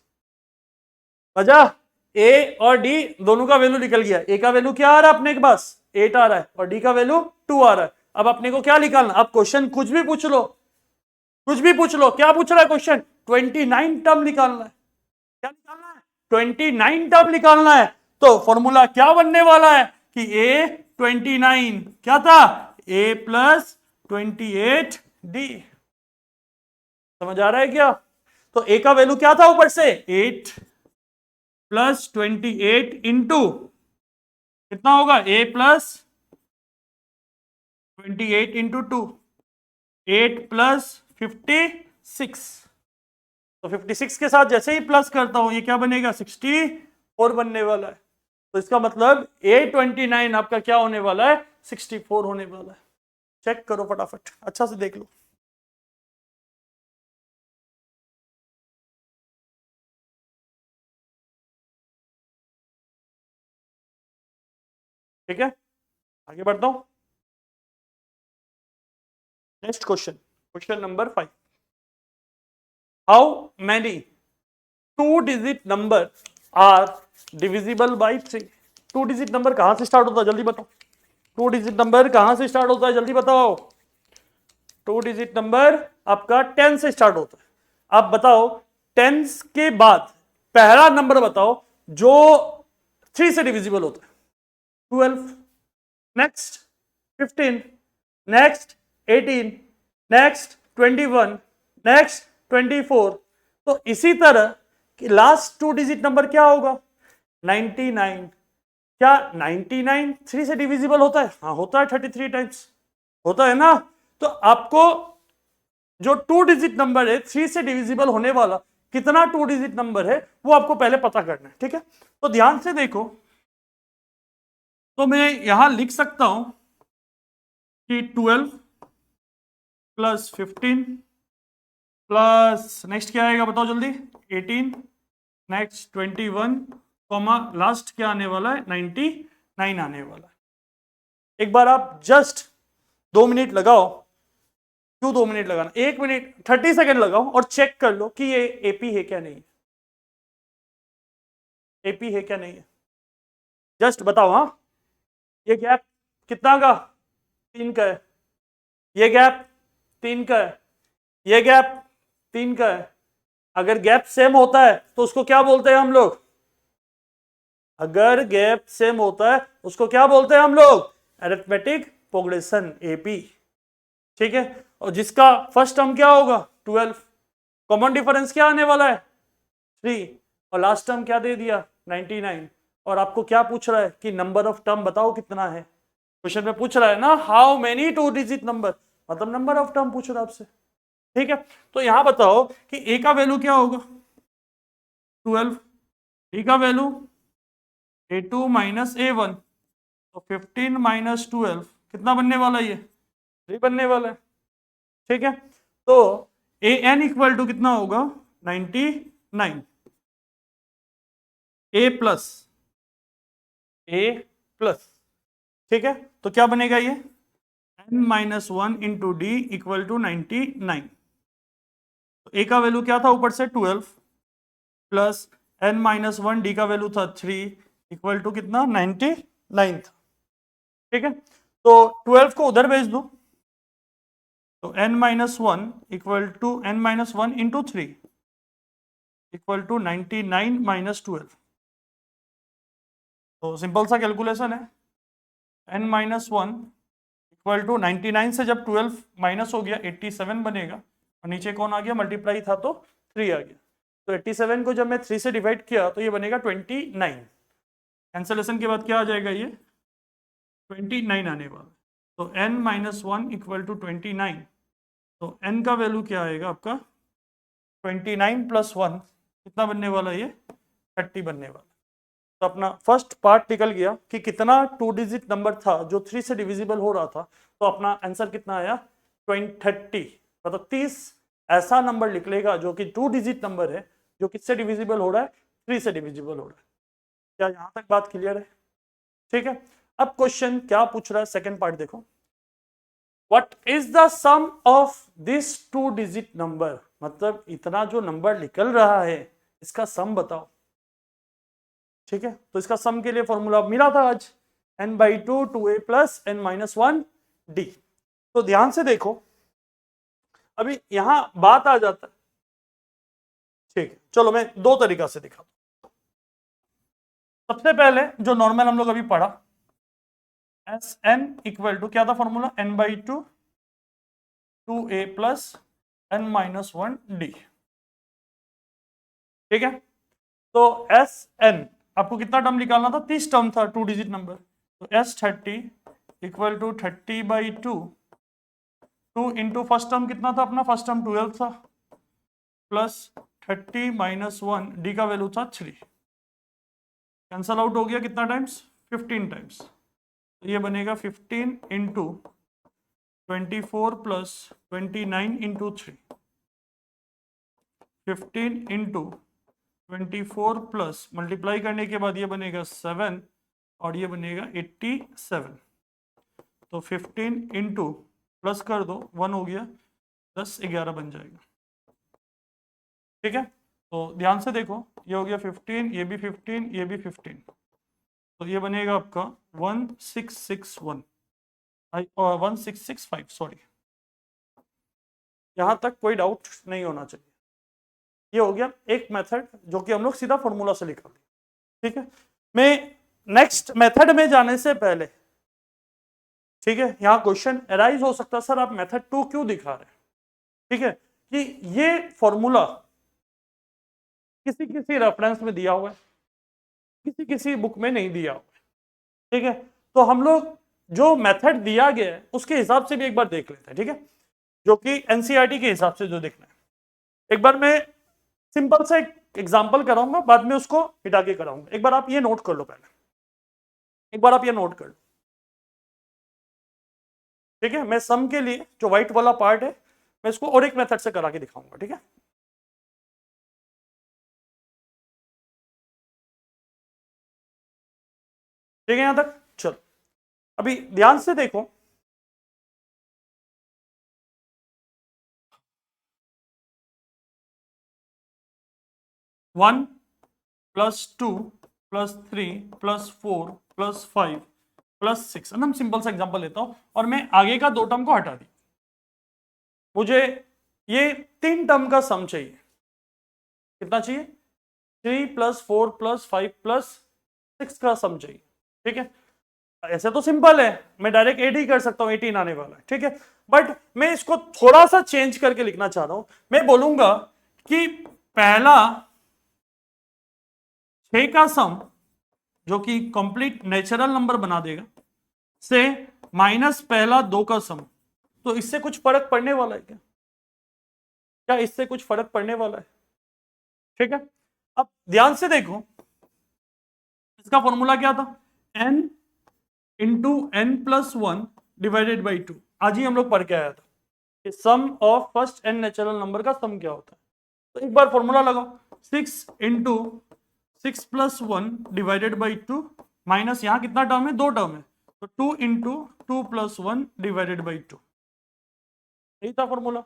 वजह A और D दोनों का वैल्यू निकल गया, A का वैल्यू क्या आ रहा है अपने के पास, 8 आ रहा है, और D का वैल्यू 2 आ रहा है। अब अपने को क्या निकालना, अब क्वेश्चन कुछ भी पूछ लो, कुछ भी पूछ लो, क्या पूछ रहा है क्वेश्चन, 29 टर्म निकालना है। क्या निकालना है, 29 टर्म निकालना है। तो फॉर्मूला क्या बनने वाला है कि A29 क्या था, A प्लस 28D। समझ आ रहा है क्या, तो A का वैल्यू क्या था ऊपर से, 8 प्लस 28 इंटू कितना होगा, A प्लस 28 इंटू 2, 8 प्लस 56। तो 56 के साथ जैसे ही प्लस करता हूं ये क्या बनेगा, 64 बनने वाला है। तो इसका मतलब A29 आपका क्या होने वाला है, 64 होने वाला है। चेक करो फटाफट, अच्छा से देख लो। ठीक है, आगे बढ़ता हूं, next question, question number 5। How many 2 digit number are divisible by 3। 2 digit number कहां से स्टार्ट होता है जल्दी बताओ, 2 डिजिट नंबर कहां से स्टार्ट होता है जल्दी बताओ। 2 डिजिट नंबर आपका 10 से स्टार्ट होता है। आप बताओ 10 के बाद पहला नंबर बताओ जो 3 से डिविजिबल होता है, 12, नेक्स्ट 15, नेक्स्ट 18, नेक्स्ट 21, नेक्स्ट 24। तो इसी तरह लास्ट 2 डिजिट नंबर क्या होगा, 99। क्या 99 3 से डिविजिबल होता है, हाँ होता है, 33 टाइम्स होता है ना। तो आपको जो 2 डिजिट नंबर है 3 से डिविजिबल होने वाला कितना 2 डिजिट नंबर है वो आपको पहले पता करना है। ठीक है, तो ध्यान से देखो, तो मैं यहां लिख सकता हूं कि 12 प्लस 15 प्लस नेक्स्ट क्या आएगा बताओ जल्दी, 18, नेक्स्ट 21, कॉमा लास्ट क्या आने वाला है, 99 आने वाला है। एक बार आप जस्ट 2 मिनट लगाओ, क्यों 2 मिनट लगाना, 1 मिनट 30 सेकेंड लगाओ और चेक कर लो कि ये एपी है क्या नहीं है, एपी है क्या नहीं है, जस्ट बताओ। हाँ, ये गैप कितना का, 3 का है, ये गैप 3 का है, ये गैप 3 का है। अगर गैप सेम होता है तो उसको क्या बोलते हैं हम लोग? अगर गैप सेम होता है उसको क्या बोलते हैं हम लोग? Arithmetic progression, AP. ठीक है, और जिसका फर्स्ट टर्म क्या होगा? 12। कॉमन डिफरेंस क्या आने वाला है? 3। और लास्ट टर्म क्या दे दिया? 99। और आपको क्या पूछ रहा है कि नंबर ऑफ टर्म बताओ कितना है। क्वेश्चन में पूछ रहा है ना हाउ मेनी 2 डिजिट नंबर, मतलब नंबर ऑफ टर्म पूछ रहा है आपसे। ठीक है, तो यहां बताओ कि ए का वैल्यू क्या होगा? 12। बी का वैल्यू A2 माइनस A1, तो 15 माइनस 12 कितना बनने वाला है? ये 3 बनने वाला है। ठीक है, तो ए एन इक्वल टू कितना होगा? 99। ए प्लस ए प्लस, ठीक है, तो क्या बनेगा ये? n minus 1 into d equal to 99। तो ए का वैल्यू क्या था ऊपर से? 12 प्लस n माइनस 1, डी का वैल्यू था 3 इक्वल टू कितना? 99 था। ठीक है, तो 12 को उधर भेज दो, तो n minus 1 equal to n minus 1 into 3 equal to 99 minus 12। तो सिंपल सा कैलकुलेशन है, n माइनस 1 इक्वल टू 99 से जब 12 माइनस हो गया 87 बनेगा, और नीचे कौन आ गया? मल्टीप्लाई था तो 3 आ गया। तो 87 को जब मैं 3 से डिवाइड किया तो ये बनेगा 29। कैंसलेशन के बाद क्या आ जाएगा? ये 29 आने वाला। तो n माइनस 1 इक्वल टू 29, तो n का वैल्यू क्या आएगा आपका? 29 प्लस 1 कितना बनने वाला है? ये 30 बनने वाला। तो अपना फर्स्ट पार्ट निकल गया कि कितना 2 डिजिट नंबर था जो 3 से डिविजिबल हो रहा था। तो अपना आंसर कितना आया? 30, मतलब 30 ऐसा नंबर निकलेगा जो कि 2 डिजिट नंबर है, जो किससे डिविजिबल हो रहा है? 3 से डिविजिबल हो रहा है। क्या यहां तक बात क्लियर है? ठीक है, अब क्वेश्चन क्या पूछ रहा है, सेकेंड पार्ट देखो। What is the sum of this 2 digit number, मतलब इतना जो नंबर निकल रहा है इसका सम बताओ। ठीक है, तो इसका सम के लिए फॉर्मूला मिला था आज, n/2 2a plus n minus 1 D. तो ध्यान से देखो, अभी यहां बात आ जाता है। ठीक है, चलो मैं दो तरीका से दिखा। सबसे पहले जो नॉर्मल हम लोग अभी पढ़ा, एस एन इक्वल टू क्या था formula? n/2 2a plus n minus 1 D. ठीक है, तो एस एन आपको कितना टर्म निकालना था? 30 टर्म था, 2 डिजिट नंबर। तो S30 equal to 30/2, 2 into first term कितना था अपना? फर्स्ट टर्म 12 था, प्लस 30 माइनस 1, डी का वैल्यू था 3। कैंसल आउट हो गया कितना टाइम्स? 15 टाइम्स। तो ये बनेगा 15 into 24 plus 29 into 3, 15 into 24 plus multiply करने के बाद ये बनेगा 7, और ये बनेगा 87। तो 15 इंटू प्लस कर दो 1 हो गया, 10 11 बन जाएगा। ठीक है, तो ध्यान से देखो, ये हो गया 15, ये भी 15, ये भी 15, तो ये बनेगा आपका 1661 और 1665, सॉरी। यहां तक कोई डाउट नहीं होना चाहिए। ये हो गया एक मेथड जो कि हम लोग सीधा फॉर्मूला से निकाल दिया। ठीक है, मैं नेक्स्ट मेथड में जाने से पहले, ठीक है, यहां क्वेश्चन अराइज हो सकता है, सर आप मेथड 2 क्यों दिखा रहे हैं? ठीक है, कि ये फॉर्मूला किसी किसी रेफरेंस में दिया हुआ है, किसी किसी बुक में नहीं दिया हुआ है। ठीक है, तो हम लोग जो मेथड दिया गया है उसके हिसाब से भी एक बार देख लेते हैं। ठीक है, जो कि एनसीईआरटी के हिसाब से जो देखना है। एक बार मैं सिंपल सा एक एग्जांपल कराऊंगा, बाद में उसको मिटा के कराऊंगा। एक बार आप ये नोट कर लो पहले, एक बार आप ये नोट कर लो। ठीक है, मैं सम के लिए जो व्हाइट वाला पार्ट है मैं इसको और एक मेथड से करा के दिखाऊंगा। ठीक है, ठीक है यहां तक? चलो अभी ध्यान से देखो, 1 plus 2 plus 3 plus 4 plus 5 plus 6, हम सिंपल सा एग्जांपल लेता हूं, और मैं आगे का 2 टर्म को हटा दी। मुझे ये 3 टर्म का सम चाहिए। कितना चाहिए? 3 + 4 + 5 + 6 का सम चाहिए। ठीक है, ऐसे तो सिंपल है, मैं डायरेक्ट 8 ही कर सकता हूं, 18 आने वाला है। ठीक है, बट मैं इसको थोड़ा सा चेंज करके लिखना चाह रहा हूं। मैं बोलूंगा कि पहला 6 का सम जो कि कंप्लीट नेचुरल नंबर बना देगा से माइनस पहला 2 का सम, तो इससे कुछ फर्क पड़ने वाला है क्या? क्या इससे कुछ फर्क पड़ने वाला है? ठीक है, अब ध्यान से देखो, इसका फॉर्मूला क्या था? n into n plus one divided by two. आज ही हम लोग पढ़ के आया था कि sum of first n natural number का सम क्या होता है। तो एक बार फॉर्मूला लगाओ, 6 into 6 + 1 divided by to, minus यहां कितना टर्म है? 2 टर्म है, तो 2 इंटू 2 + 1 डिवाइडेड बाई टू, यही था फॉर्मूला।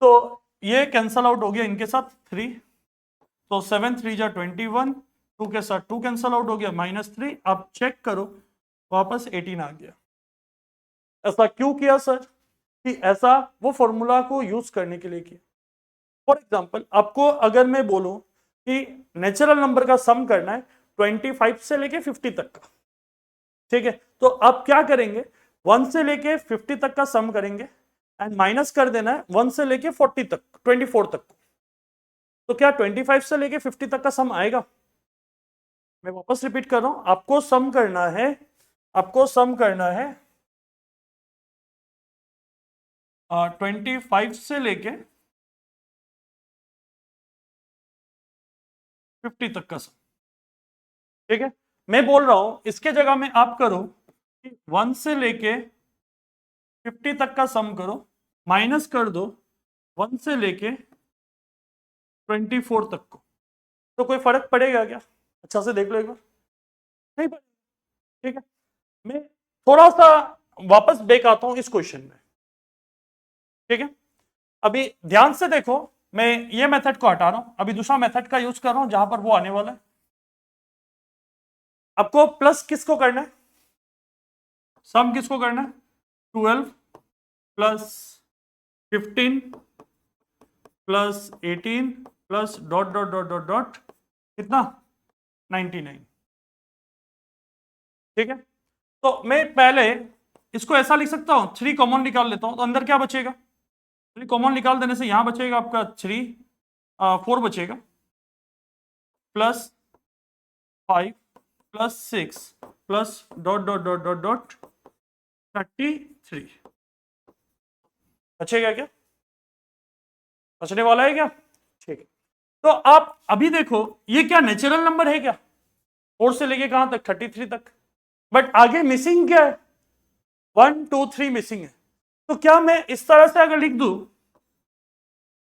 तो ये कैंसल आउट हो गया इनके साथ 3, तो 7 3 जा 21, 2 के साथ 2 कैंसल आउट हो गया, -3। आप चेक करो, वापस 18 आ गया। ऐसा क्यों किया सर? कि ऐसा वो फॉर्मूला को यूज करने के लिए किया। फॉर एग्जाम्पल, आपको अगर मैं बोलूं कि नेचुरल नंबर का सम करना है 25 से लेके 50 तक का, ठीक है, तो आप क्या करेंगे? 1 से लेके 50 तक का सम करेंगे एंड माइनस कर देना है 1 से लेके 40 तक, 24 तक। तो क्या 25 से लेके 50 तक का सम आएगा? मैं वापस रिपीट कर रहा हूं, आपको सम करना है, आपको सम करना है 25 से लेके 50 तक का सम। ठीक है, मैं बोल रहा हूं इसके जगह में आप करो कि 1 से लेके 50 तक का सम करो, माइनस कर दो 1 से लेके 24 तक को। तो कोई फर्क पड़ेगा क्या? अच्छा से देख लो एक बार, नहीं पड़ेगा। ठीक है, मैं थोड़ा सा वापस बैक आता हूं इस क्वेश्चन में। ठीक है, अभी ध्यान से देखो, मैं ये मेथड को हटा रहा हूं, अभी दूसरा मेथड का यूज कर रहा हूं जहां पर वो आने वाला है। आपको प्लस किसको करना है? सम किसको करना है? 12 plus 15 plus 18 plus dot dot dot dot dot कितना? 99। ठीक है, तो मैं पहले इसको ऐसा लिख सकता हूं, 3 कॉमन निकाल लेता हूं, तो अंदर क्या बचेगा? 3 कॉमन निकाल देने से यहां बचेगा आपका 4 बचेगा, plus 5 plus 6 plus dot dot dot dot dot 33 बचेगा क्या? बचने वाला है क्या? ठीक है, तो आप अभी देखो, ये क्या नेचुरल नंबर है क्या? 4 से लेके कहां तक? 33 तक। बट आगे मिसिंग क्या है? 1 2 3 मिसिंग है। तो क्या मैं इस तरह से अगर लिख दूं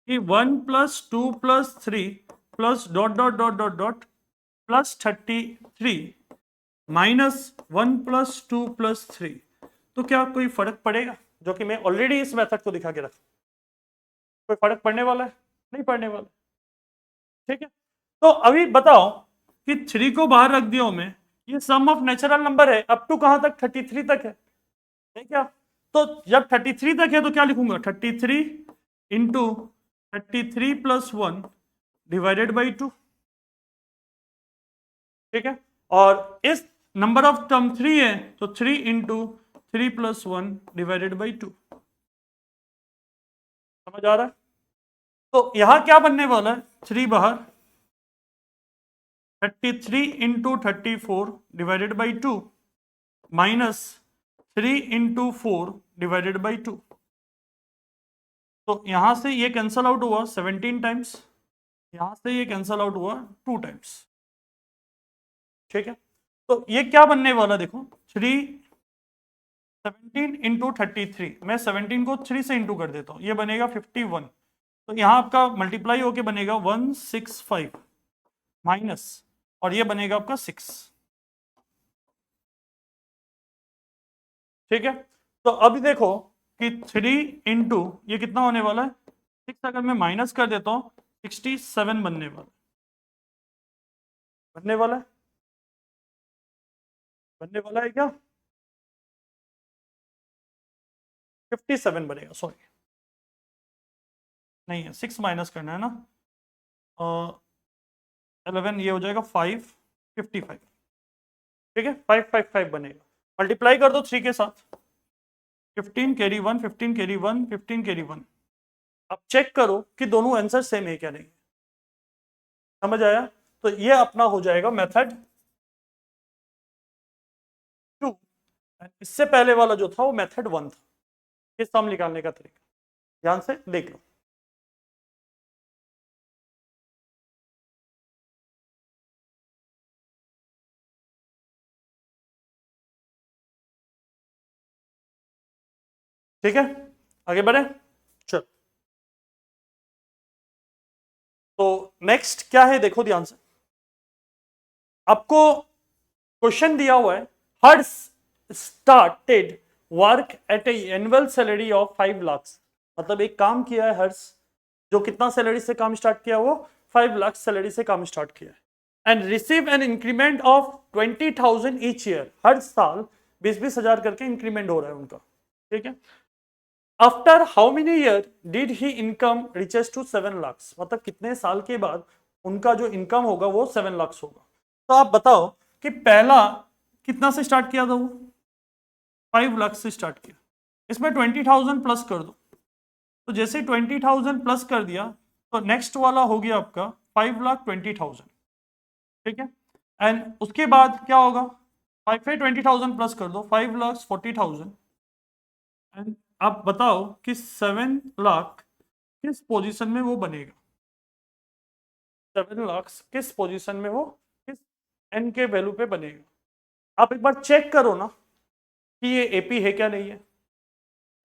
कि 1 + 2 + 3 plus dot dot dot dot dot plus 33 minus 1 + 2 + 3, तो क्या कोई फर्क पड़ेगा? जो कि मैं ऑलरेडी इस मेथड को दिखा के रखा, कोई फर्क पड़ने वाला है? नहीं पड़ने वाला। ठीक है, तो अभी बताओ कि 3 को बाहर रख दिया मैं, ये सम ऑफ नेचुरल नंबर है अप टू कहां तक? 33 तक है क्या? तो जब 33 तक है तो क्या लिखूंगा? 33 इंटू 33 + 1 डिवाइडेड बाई 2। ठीक है, और इस नंबर ऑफ टर्म 3 है, तो 3 इंटू 3 + 1 डिवाइडेड बाई 2। समझ आ रहा है? तो यहां क्या बनने वाला है? 3 बाहर, 33 into 34 divided by 2 minus 3 into 4 divided by 2। तो यहां से ये कैंसल आउट हुआ 17 टाइम्स, यहां से ये कैंसल आउट हुआ 2 टाइम्स। ठीक है, तो ये क्या बनने वाला? देखो 17 इंटू 33, मैं 17 को 3 से इंटू कर देता हूं, ये बनेगा 51। तो यहां आपका मल्टीप्लाई होके बनेगा 165 माइनस, और ये बनेगा आपका 6। ठीक है, तो अभी देखो कि 3 इंटू ये कितना होने वाला है? 6, अगर मैं माइनस कर देता हूं 67 बनने वाला है, बनने वाला है क्या? 57 बनेगा, सॉरी। नहीं है, 6 माइनस करना है ना, 11 ये हो जाएगा 555, ठीक है, 555 बनेगा। मल्टीप्लाई कर दो 3 के साथ, 15 कैरी 1, 15 कैरी 1, 15 कैरी 1। अब चेक करो कि दोनों आंसर सेम है क्या नहीं, समझ आया? तो ये अपना हो जाएगा मेथड 2, इससे पहले वाला जो था वो मेथड 1 था। ये सम निकालने का तरीका ध्यान से देख लो। ठीक है, आगे बढ़े, चल। तो नेक्स्ट क्या है देखो ध्यान से, आपको क्वेश्चन दिया हुआ है, Harsh started work at a annual salary of 5 lakh, मतलब एक काम किया है हर्ष, जो कितना सैलरी से काम स्टार्ट किया, वो 5 लाख सैलरी से काम स्टार्ट किया है, and receive an increment of 20,000 each year, हर साल 20-20 हजार करके इंक्रीमेंट हो रहा है उनका, ठीक है। After how many year did he income reaches to 7 lakh, मतलब कितने साल के बाद उनका जो इनकम होगा वो 7 लाख होगा। तो आप बताओ कि पहला कितना से स्टार्ट किया था वो, 5 लाख से स्टार्ट किया, इसमें 20,000 प्लस कर दो, तो जैसे 20,000 प्लस कर दिया तो नेक्स्ट वाला हो गया आपका 5,20,000, ठीक है। एंड उसके बाद क्या होगा, 5 पे 20,000 प्लस कर दो, 5,40,000। एंड आप बताओ कि 7 लाख किस पोजीशन में वो बनेगा, 7 लाख किस पोजीशन में वो किस एन के वैल्यू पे बनेगा। आप एक बार चेक करो ना कि ये एपी है क्या नहीं है,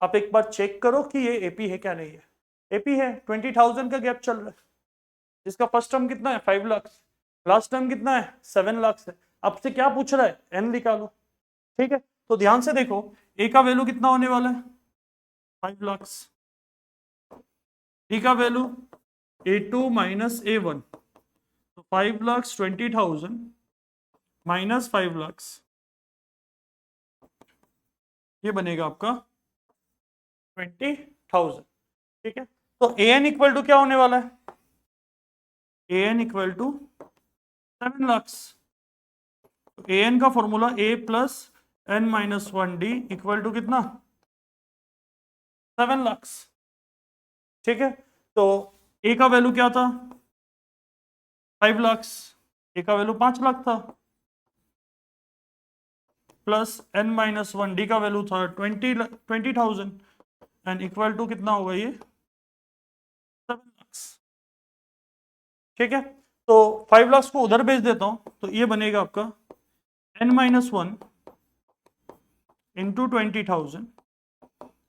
आप एक बार चेक करो कि ये एपी है क्या नहीं है। एपी है, 20,000 का गैप चल रहा है, जिसका फर्स्ट टर्म कितना है 5 लाख, लास्ट टर्म कितना है 7 लाख है। आपसे क्या पूछ रहा है, एन निकालो, ठीक है। तो ध्यान से देखो, ए का वैल्यू कितना होने वाला है 5 लाख, डी का वैल्यू A2 माइनस A1, तो 5,20,000 माइनस 5 लाख, ये बनेगा आपका 20,000, ठीक है। तो ए एन इक्वल टू क्या होने वाला है, a n equal to 7 lakh, तो ए एन का formula a plus n minus 1 d equal to कितना 7 लाख, ठीक है। तो ए का वैल्यू क्या था 5 लाख, ए का वैल्यू 5 लाख था, प्लस एन माइनस 1 डी का वैल्यू था 20,000 एंड इक्वल टू कितना होगा ये 7 लाख, ठीक है। तो 5 लाख को उधर भेज देता हूं, तो ये बनेगा आपका n minus 1 into 20,000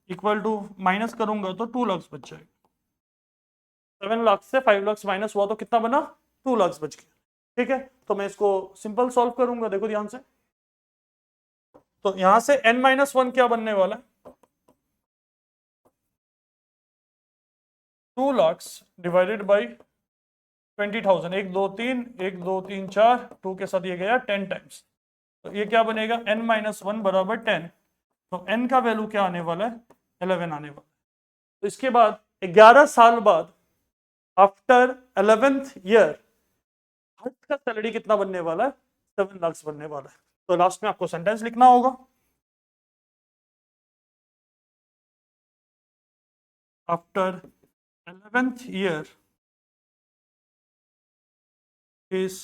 equal to, minus करूंगा तो 2 लाख बच जाएगा, 7 लाख से 5 लाख माइनस हुआ तो कितना बना 2 लाख बच गया, ठीक है। तो मैं इसको सिंपल सॉल्व करूंगा, देखो ध्यान से। तो यहां से n माइनस 1 क्या बनने वाला है 2 लाख डिवाइडेड बाई 20,000, 1 2 3 1 2 3 4, 2 के साथ ये गया 10 टाइम्स, तो ये क्या बनेगा n माइनस 1 बराबर 10, तो n का वैल्यू क्या आने वाला है 11 आने वाला है। तो इसके बाद 11 साल बाद आफ्टर 11th ईयर हर्ष का सैलरी कितना बनने वाला है 7 लाख बनने वाला है। तो लास्ट में आपको सेंटेंस लिखना होगा, after 11th year his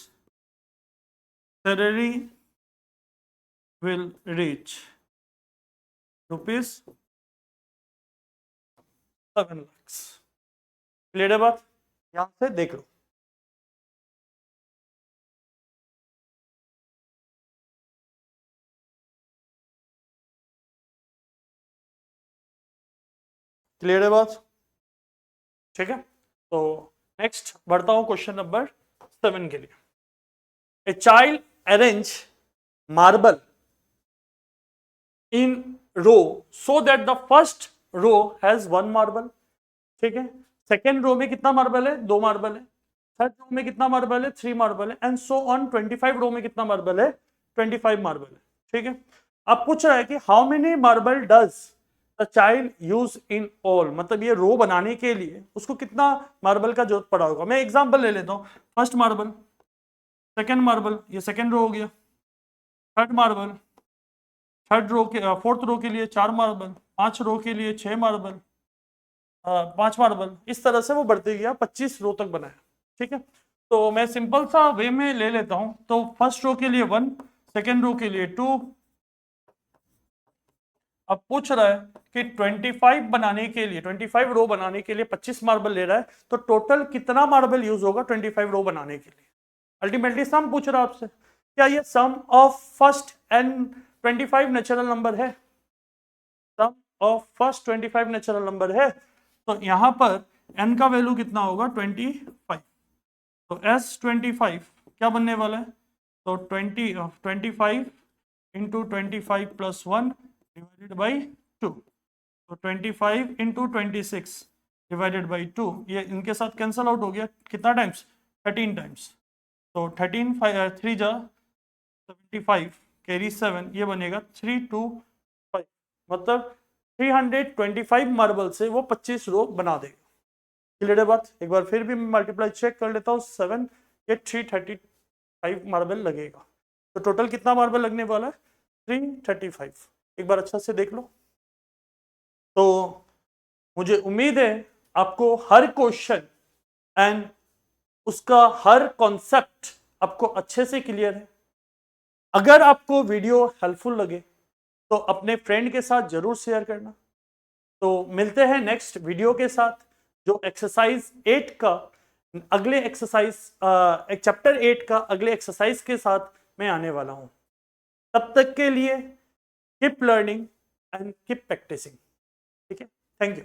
salary will reach rupees 7 lakhs। Clear है बात, यहां से देख लो। क्लियर है बात, ठीक है। तो नेक्स्ट बढ़ता हूं क्वेश्चन नंबर 7 के लिए। A child arrange marble in row so that the first row has 1 marble, ठीक है। सेकेंड रो में कितना मार्बल है 2 मार्बल है, थर्ड रो में कितना मार्बल है 3 मार्बल है, एंड सो ऑन 25 रो में कितना मार्बल है 25 मार्बल है, ठीक है। अब पूछ रहा है कि how many marble does the child use in all, मतलब ये रो बनाने के लिए उसको कितना मार्बल का जरूरत पड़ा होगा। मैं एग्जांपल ले लेता हूँ, फर्स्ट मार्बल, सेकंड मार्बल, ये सेकंड रो हो गया, थर्ड मार्बल, थर्ड रो के फोर्थ रो के लिए 4 मार्बल, 5 रो के लिए 6 मार्बल, 5 मार्बल, इस तरह से वो बढ़ते गया, 25 रो तक बनाया। ठीक है, तो मैं सिंपल सा वे में ले लेता हूं। तो फर्स्ट रो के लिए 1, सेकेंड रो के लिए 2। अब पूछ रहा है कि 25 बनाने के लिए, 25 रो बनाने के लिए 25 मार्बल ले रहा है, तो टोटल कितना मार्बल यूज होगा 25 रो बनाने के लिए। अल्टीमेटली सम पूछ रहा है आपसे, क्या ये sum of first and 25 natural number है? Sum of first 25 natural number है, तो यहां पर n का वैल्यू कितना होगा 25। तो S25 क्या बनने वाला है, तो 25 इंटू 25 प्लस 1 डिवाइडेड बाई 2, तो 25 इंटू 26 डिवाइडेड बाई 2, ये इनके साथ कैंसल आउट हो गया, कितना टाइम्स, 13 टाइम्स। तो 13 3 जा 75 कैरी 7, ये बनेगा 325, मतलब 325 मार्बल से वो 25 रो बना देगा। क्लियर है बात? एक बार फिर भी मल्टीप्लाई चेक कर लेता हूँ, 7 ये 335 मार्बल लगेगा। तो टोटल कितना मार्बल लगने वाला है 335। एक बार अच्छा से देख लो। तो मुझे उम्मीद है आपको हर क्वेश्चन एंड उसका हर कॉन्सेप्ट आपको अच्छे से क्लियर है। अगर आपको वीडियो हेल्पफुल लगे तो अपने फ्रेंड के साथ जरूर शेयर करना। तो मिलते हैं नेक्स्ट वीडियो के साथ, जो एक्सरसाइज 8 का अगले एक्सरसाइज, चैप्टर 8 का अगले एक्सरसाइज के साथ मैं आने वाला हूं। तब तक के लिए keep learning and keep practising. ठीक है, थैंक यू।